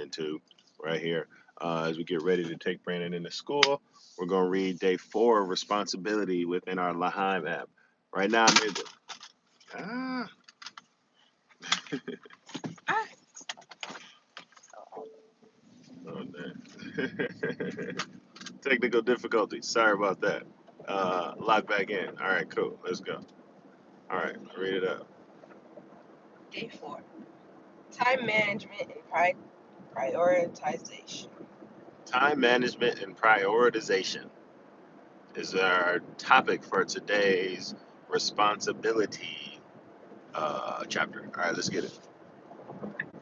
into right here. As we get ready to take Brandon into school, we're going to read day 4 of responsibility within our Laheim app. Right now, I'm able. Ah, Ah, oh, man. Technical difficulties. Sorry about that. Log back in. All right, cool. Let's go. All right, read it up. day 4. Time management and prioritization. Time management and prioritization is our topic for today's responsibility chapter. All right, let's get it.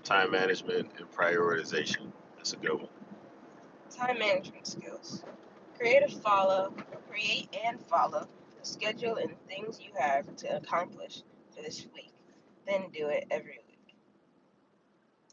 Time management and prioritization. That's a good one. Time management skills. Create and follow the schedule and things you have to accomplish for this week. Then do it every week.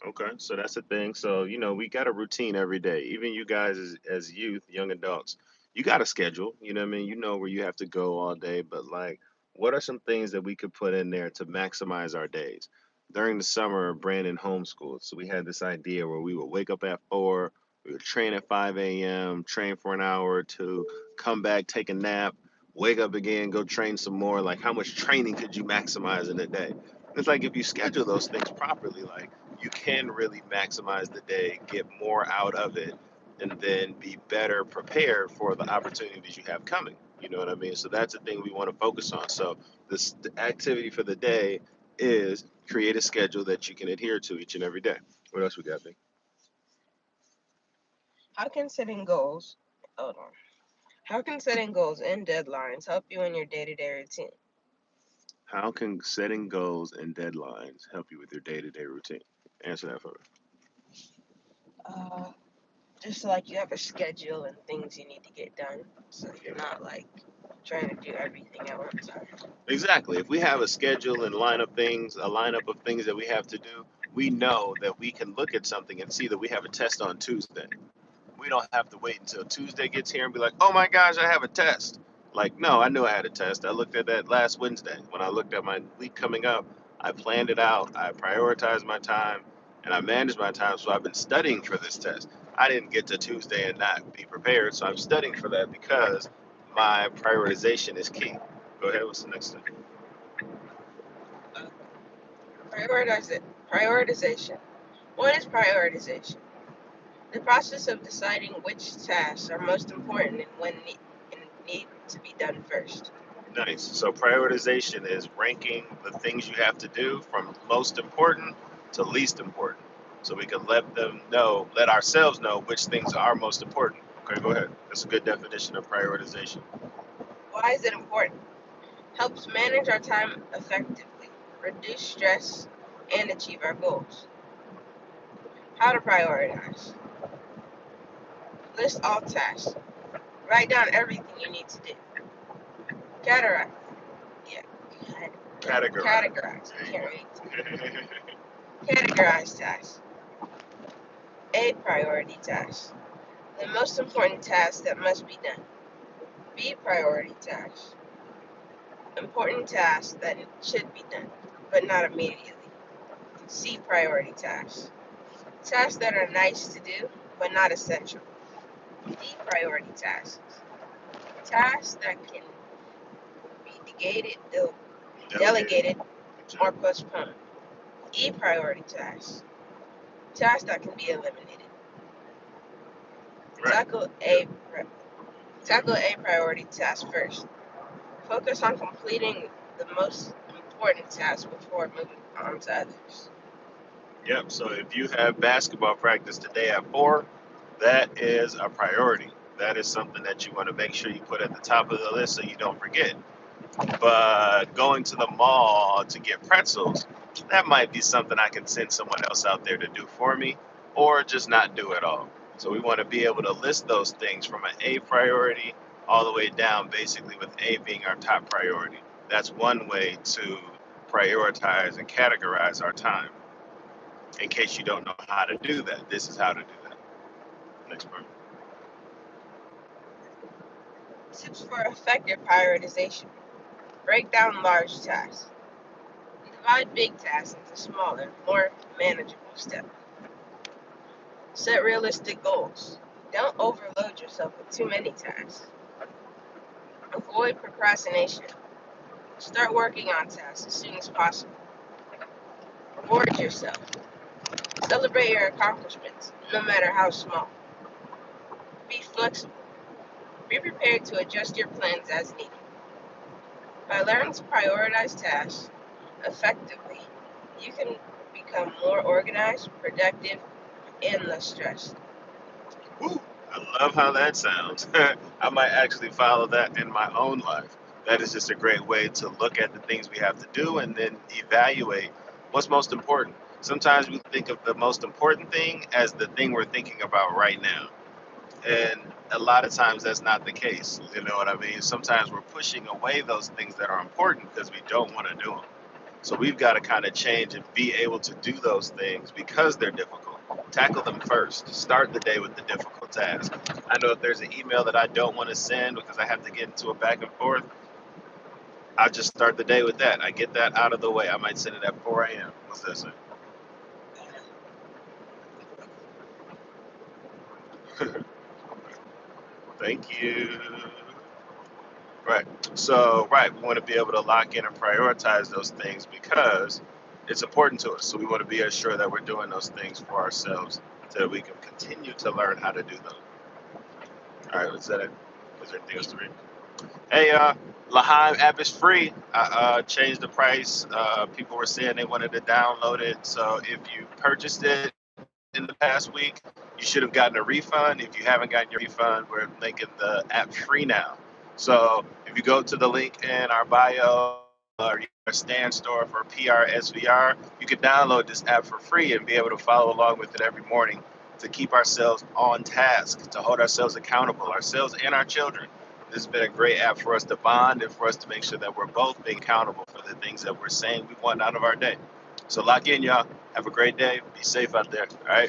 Okay, so that's the thing. So, we got a routine every day. Even you guys as youth, young adults, you got a schedule. You know what I mean? You know where you have to go all day, but like, what are some things that we could put in there to maximize our days? During the summer, Brandon homeschooled. So we had this idea where we would wake up at 4, we would train at 5 a.m., train for an hour or two, come back, take a nap, wake up again, go train some more. Like, how much training could you maximize in a day? It's like if you schedule those things properly, like, you can really maximize the day, get more out of it, and then be better prepared for the opportunities you have coming. You know what I mean? So that's the thing we want to focus on. So this the activity for the day is create a schedule that you can adhere to each and every day. What else we got, Vic? How can setting goals, hold on. How can setting goals and deadlines help you in your day-to-day routine? How can setting goals and deadlines help you with your day-to-day routine? Answer that for me. Uh, just like you have a schedule and things you need to get done, so you're not like trying to do everything at one time. Exactly. If we have a schedule and a lineup of things that we have to do, we know that we can look at something and see that we have a test on Tuesday. We don't have to wait until Tuesday gets here and be like, oh my gosh, I have a test. Like, no, I knew I had a test. I looked at that last Wednesday when I looked at my week coming up. I planned it out, I prioritized my time, and I managed my time. So I've been studying for this test. I didn't get to Tuesday and not be prepared. So I'm studying for that because my prioritization is key. Go ahead. What's the next thing? Uh, Prioritization. What is prioritization? The process of deciding which tasks are most important and and need to be done first. Nice. So prioritization is ranking the things you have to do from most important to least important. So we can let ourselves know which things are most important. Okay, go ahead. That's a good definition of prioritization. Why is it important? Helps manage our time effectively, reduce stress, and achieve our goals. How to prioritize. List all tasks. Write down everything you need to do. Categorize. Yeah, Categorize. categorize. I There can't read. you go. Categorize tasks. A, priority tasks. The most important tasks that must be done. B, priority tasks. Important tasks that should be done, but not immediately. C, priority tasks. Tasks that are nice to do, but not essential. D, priority tasks. Tasks that can be Delegated. delegated, or postponed. E, priority tasks. Tasks that can be eliminated. Right. Tackle Yep. A, tackle A priority task first. Focus on completing the most important task before moving on to others. Yep. So if you have basketball practice today at 4, that is a priority. That is something that you want to make sure you put at the top of the list so you don't forget. But going to the mall to get pretzels, that might be something I can send someone else out there to do for me or just not do at all. So we want to be able to list those things from an A priority all the way down, basically with A being our top priority. That's one way to prioritize and categorize our time. In case you don't know how to do that, this is how to do that. Next part. Tips for effective prioritization. Break down large tasks. Divide big tasks into smaller, more manageable steps. Set realistic goals. Don't overload yourself with too many tasks. Avoid procrastination. Start working on tasks as soon as possible. Reward yourself. Celebrate your accomplishments, no matter how small. Be flexible. Be prepared to adjust your plans as needed. By learning to prioritize tasks effectively, you can become more organized, productive, and less stressed. Woo, I love how that sounds. I might actually follow that in my own life. That is just a great way to look at the things we have to do and then evaluate what's most important. Sometimes we think of the most important thing as the thing we're thinking about right now. And a lot of times that's not the case. You know what I mean? Sometimes we're pushing away those things that are important because we don't want to do them. So we've got to kind of change and be able to do those things because they're difficult. Tackle them first. Start the day with the difficult task. I know if there's an email that I don't want to send because I have to get into a back and forth, I just start the day with that. I get that out of the way. I might send it at 4 a.m. What's that say? Thank you. Right. So, right, we want to be able to lock in and prioritize those things because it's important to us. So, we want to be assured that we're doing those things for ourselves so that we can continue to learn how to do them. All right, is that it? Is there anything else to read? Hey, Laheim app is free. I changed the price. People were saying they wanted to download it. So, if you purchased it in the past week, you should have gotten a refund. If you haven't gotten your refund, we're making the app free now. So if you go to the link in our bio or your stand store for PRSVR, you can download this app for free and be able to follow along with it every morning to keep ourselves on task, to hold ourselves accountable, ourselves and our children. This has been a great app for us to bond and for us to make sure that we're both being accountable for the things that we're saying we want out of our day. So lock in, y'all. Have a great day. Be safe out there. All right.